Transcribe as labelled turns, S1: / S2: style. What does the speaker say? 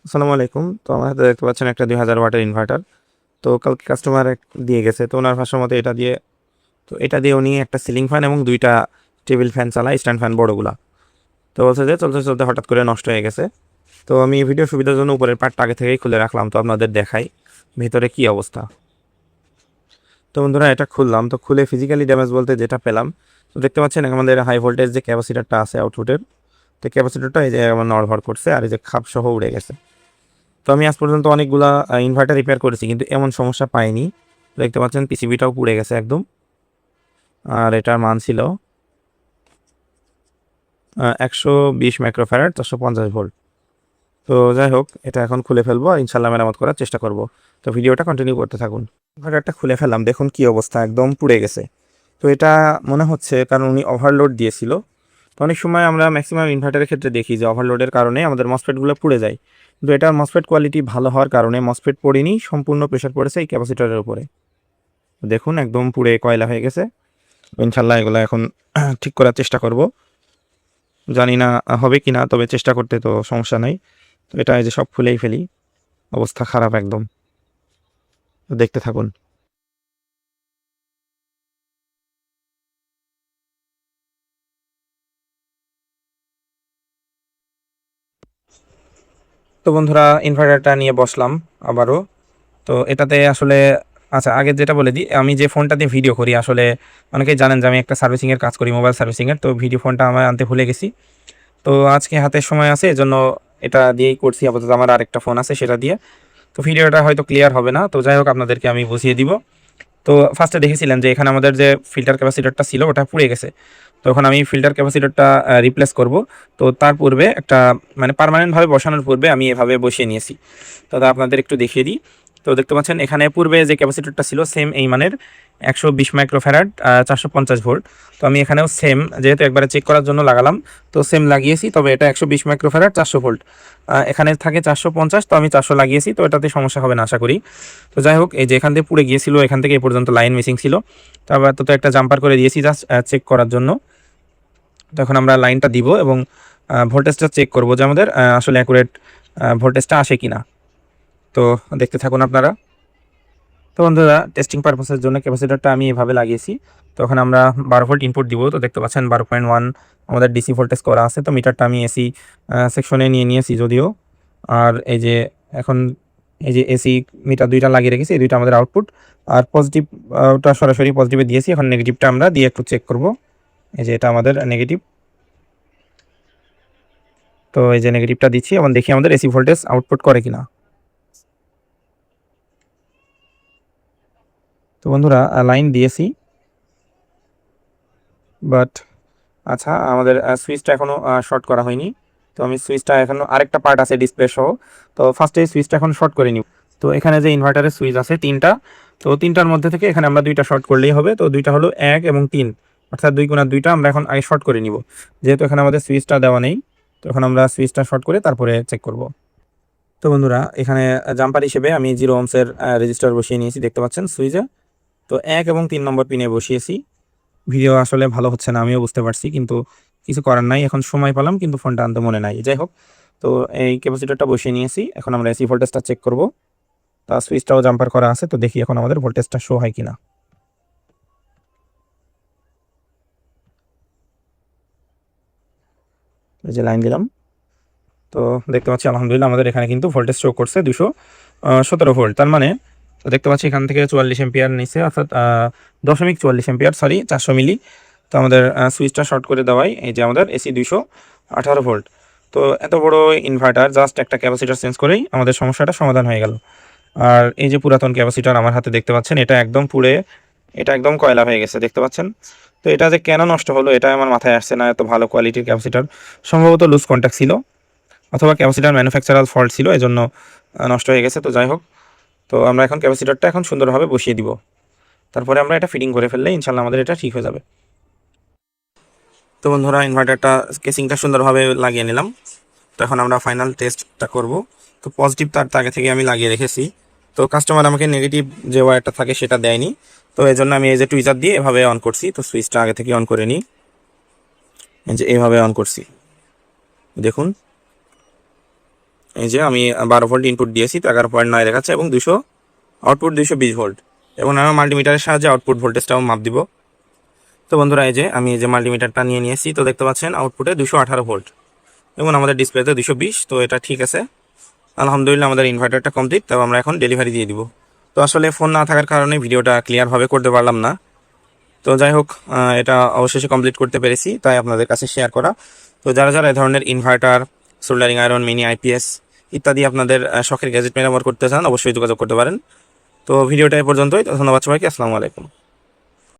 S1: আসসালামু আলাইকুম। তো আমার হাতে দেখতে পাচ্ছেন একটা ২০০০ ওয়াটের ইনভার্টার। তো কালকে কাস্টমার দিয়ে গেছে। তো উনার ভাষ্য মতে এটা দিয়ে উনি একটা সিলিং ফ্যান এবং ২ টা টেবিল ফ্যান চালায়, স্ট্যান্ড ফ্যান বড়গুলা। তো বলছে যে চলতে হঠাৎ করে নষ্ট হয়ে গেছে। তো আমি এই ভিডিও সুবিধার জন্য উপরের পার্টটা আগে থেকেই খুলে রাখলাম। তো আপনাদের দেখাই ভিতরে কি অবস্থা। তো বন্ধুরা এটা খুললাম। তো খুলে ফিজিক্যালি ড্যামেজ বলতে যেটা পেলাম, তো দেখতে পাচ্ছেন আমাদের হাই ভোল্টেজ যে ক্যাপাসিটরটা আছে আউটপুটের, তো ক্যাপাসিটরটা এই যে আমার নড়বড় করছে আর এই যে খাপ সহ উড়ে গেছে। তো আমি আজ পর্যন্ত অনেকগুলা ইনভার্টার রিপেয়ার করেছি কিন্তু এমন সমস্যা পাইনি। দেখতে পাচ্ছেন পিসিবিটাও পুড়ে গেছে একদম। আর এটার মান ছিল 120 মাইক্রোফ্যারাড 450 ভোল্ট। তো যাই হোক, এটা এখন খুলে ফেলবো আর ইনশাল্লাহ মেরামত করার চেষ্টা করব। তো ভিডিওটা কন্টিনিউ করতে থাকুন। ইনভার্টারটা খুলে ফেললাম, দেখুন কি অবস্থা, একদম পুড়ে গেছে। তো এটা মনে হচ্ছে কারণ উনি ওভারলোড দিয়েছিল। তো অনেক সময় আমরা ম্যাক্সিমাম ইনভার্টারের ক্ষেত্রে দেখি যে ওভারলোডের কারণে আমাদের মসফেটগুলো পুড়ে যায়। কিন্তু এটার মসফেট কোয়ালিটি ভালো হওয়ার কারণে মসফেট পড়েনি, সম্পূর্ণ প্রেশার পড়েছে এই ক্যাপাসিটরের উপরে। দেখুন একদম পুড়ে কয়লা হয়ে গেছে। ইনশাল্লাহ এগুলো এখন ঠিক করার চেষ্টা করব। জানি না হবে কি না, তবে চেষ্টা করতে তো সমস্যা নাই। তো এটা এই যে সব খুলেই ফেলি, অবস্থা খারাপ একদম। দেখতে থাকুন। তো বন্ধুরা ইনভার্টারটা নিয়ে বসলাম আবারও। তো এটাতে আসলে আচ্ছা আগে যেটা বলে দিই, আমি যে ফোনটা দিয়ে ভিডিও করি আসলে অনেকেই জানেন যে আমি একটা সার্ভিসিংয়ের কাজ করি, মোবাইল সার্ভিসিংয়ের। তো ভিডিও ফোনটা আমার আনতে ভুলে গেছি। তো আজকে হাতে সময় আছে, এজন্য এটা দিয়েই করছি। আপাতত আমার আরেকটা ফোন আছে সেটা দিয়ে। তো ভিডিওটা হয়তো ক্লিয়ার হবে না, তো যাই হোক আপনাদেরকে আমি বুঝিয়ে দিব। তো ফার্স্টে দেখেছিলেন যে এখানে আমাদের যে ফিল্টার ক্যাপাসিটরটা ছিল ওটা পুড়ে গেছে। তো এখন আমি ফিল্টার ক্যাপাসিটরটা রিপ্লেস করব। তো তার পূর্বে একটা মানে পার্মানেন্টভাবে বসানোর পূর্বে আমি এভাবে বসিয়ে নিয়েছি। তো আপনাদের একটু দেখিয়ে দিই। তো দেখতে পাচ্ছেন এখানে পূর্বে যে ক্যাপাসিটরটা ছিল সেম এই মানের 120 মাইক্রোফ্যারাড 450 ভোল্ট। তো আমি এখানেও সেম, যেহেতু একবারে চেক করার জন্য লাগালাম, তো সেম লাগিয়েছি। তবে এটা 120 মাইক্রোফ্যারাড 400 ভোল্ট, এখানে থাকে 450, তো আমি 400 লাগিয়েছি। তো এটাতে সমস্যা হবে না আশা করি। তো যাই হোক, এই যে এখান থেকে পুড়ে গিয়েছিল, এখান থেকে এই পর্যন্ত লাইন মিসিং ছিল। তো আবার তো একটা জাম্পার করে দিয়েছি জাস্ট চেক করার জন্য। তো এখন আমরা লাইনটা দিব এবং ভোল্টেজটা চেক করব যে আমাদের আসলে অ্যাকুরেট ভোল্টেজটা আসে কিনা। তো দেখতে থাকুন আপনারা। তো বন্ধুরা টেস্টিং পারপাসের জন্য ক্যাপাসিটরটা আমি এভাবে লাগিয়েছি। তো এখন আমরা 12 ভোল্ট ইনপুট দিব। তো দেখতে পাচ্ছেন 12.1 আমাদের ডিসি ভোল্টেজ করা আছে। তো মিটারটা আমি এসি সেকশনে নিয়ে নিয়েছি যদিও। আর এই যে এখন এই যে এসি মিটার 2টা লাগিয়ে রেখেছি, এই 2টা আমাদের আউটপুট। আর পজিটিভ ওটা সরাসরি পজিটিভে দিয়েছি। এখন নেগেটিভটা আমরা দিয়ে একটু চেক করব। এই যে এটা আমাদের নেগেটিভ। তো এই যে নেগেটিভটা দিচ্ছি এবং দেখি আমাদের এসি ভোল্টেজ আউটপুট করে কিনা। তো বন্ধুরা লাইন দিয়েছি, বাট আচ্ছা আমাদের সুইচটা এখনও শর্ট করা হয়নি। তো আমি সুইচটা এখনও আরেকটা পার্ট আছে ডিসপ্লে সহ। তো ফার্স্টে সুইচটা এখন শর্ট করে নিব। তো এখানে যে ইনভার্টারের সুইচ আছে 3টা, তো 3টার মধ্যে থেকে এখানে আমরা 2টা শর্ট করলেই হবে। তো 2টা হলো 1 এবং 3, অর্থাৎ 2 গুণা 2টা আমরা এখন আগে শর্ট করে নিব। যেহেতু এখানে আমাদের সুইচটা দেওয়া নেই, তো এখন আমরা সুইচটা শর্ট করে তারপরে চেক করব। তো বন্ধুরা এখানে জাম্পার হিসেবে আমি 0 ওহমসের রেজিস্টার বসিয়ে নিয়েছি, দেখতে পাচ্ছেন সুইচে। তো 1 এবং 3 নম্বর পিনে বসিয়েছি। ভিডিও আসলে ভালো হচ্ছে না আমিও বুঝতে পারছি, কিন্তু কিছু করার নাই, এখন সময় পেলাম কিন্তু ফোনটা আনতে মনে নাই। যাই হোক, তো এই ক্যাপাসিটরটা বসিয়ে নিয়েছি। এখন আমরা এসি ভোল্টেজটা চেক করব। তা সুইচটাও জাম্পার করা আছে, তো দেখি এখন আমাদের ভোল্টেজটা শো হয় কিনা। এই যে লাইন দিলাম। তো দেখতে পাচ্ছি আলহামদুলিল্লাহ আমাদের এখানে কিন্তু ভোল্টেজ শো করছে 217 ভোল্ট। তার মানে তো দেখতে পাচ্ছি এখান থেকে 44 এম্পিয়ার নিচে, অর্থাৎ 0.44 এম্পিয়ার, সরি 400 মিলি। তো আমাদের সুইচটা শর্ট করে দেওয়াই এই যে আমাদের এসি 218 ভোল্ট। তো এত বড় ইনভার্টার জাস্ট একটা ক্যাপাসিটার চেঞ্জ করেই আমাদের সমস্যাটা সমাধান হয়ে গেল। আর এই যে পুরাতন ক্যাপাসিটার আমার হাতে দেখতে পাচ্ছেন, এটা একদম পুড়ে এটা একদম কয়লা হয়ে গেছে, দেখতে পাচ্ছেন। তো এটা যে কেন নষ্ট হলো এটা আমার মাথায় আসছে না। এত ভালো কোয়ালিটির ক্যাপাসিটার, সম্ভবত লুজ কন্ট্যাক্ট ছিল অথবা ক্যাপাসিটার ম্যানুফ্যাকচারাল ফল্ট ছিল, এজন্য নষ্ট হয়ে গেছে। তো যাই হোক, তো আমরা এখন ক্যাপাসিটারটা এখন সুন্দরভাবে বসিয়ে দিব। তারপরে আমরা এটা ফিটিং করে ফেললে ইনশাল্লাহ আমাদের এটা ঠিক হয়ে যাবে। তো বন্ধুরা ইনভার্টারটা কেসিংটা সুন্দরভাবে লাগিয়ে নিলাম। তো এখন আমরা ফাইনাল টেস্টটা করব। তো পজিটিভ তার আগে থেকে আমি লাগিয়ে রেখেছি। তো কাস্টমার আমাকে নেগেটিভ যে ওয়্যারটা থাকে সেটা দেয়নি। তো এই জন্য আমি এই যে টুইজার দিয়ে এভাবে অন করছি। তো সুইচটা আগে থেকে অন করে নিই, এই যে এইভাবে অন করছি, দেখুন। এই যে আমি 12 ভোল্ট ইনপুট দিয়েছি, তো 11.9 দেখাচ্ছে এবং আউটপুট 220 ভোল্ট, এবং আমরা মাল্টিমিটারের সাহায্যে আউটপুট ভোল্টেজটাও মাপ দিব। তো বন্ধুরা এই যে আমি যে মাল্টিমিটারটা নিয়ে নিয়েছি, তো দেখতে পাচ্ছেন আউটপুটে 218 ভোল্ট এবং আমাদের ডিসপ্লেতে 220, তো এটা ঠিক আছে। আলহামদুলিল্লাহ আমাদের ইনভার্টারটা কমপ্লিট, তো আমরা এখন ডেলিভারি দিয়ে দিব। তো আসলে ফোন না থাকার কারণে ভিডিওটা ক্লিয়ারভাবে করতে পারলাম না। তো যাই হোক, এটা অবশেষে কমপ্লিট করতে পেরেছি, তাই আপনাদের কাছে শেয়ার করা। তো যারা যারা এই ধরনের inverter, soldering iron, mini IPS ইত্যাদি আপনাদের শখের গ্যাজেট মেরামত করতে চান, অবশ্যই যোগাযোগ করতে পারেন। তো ভিডিওটা এ পর্যন্তই। ধন্যবাদ সবাইকে। আসসালামু আলাইকুম।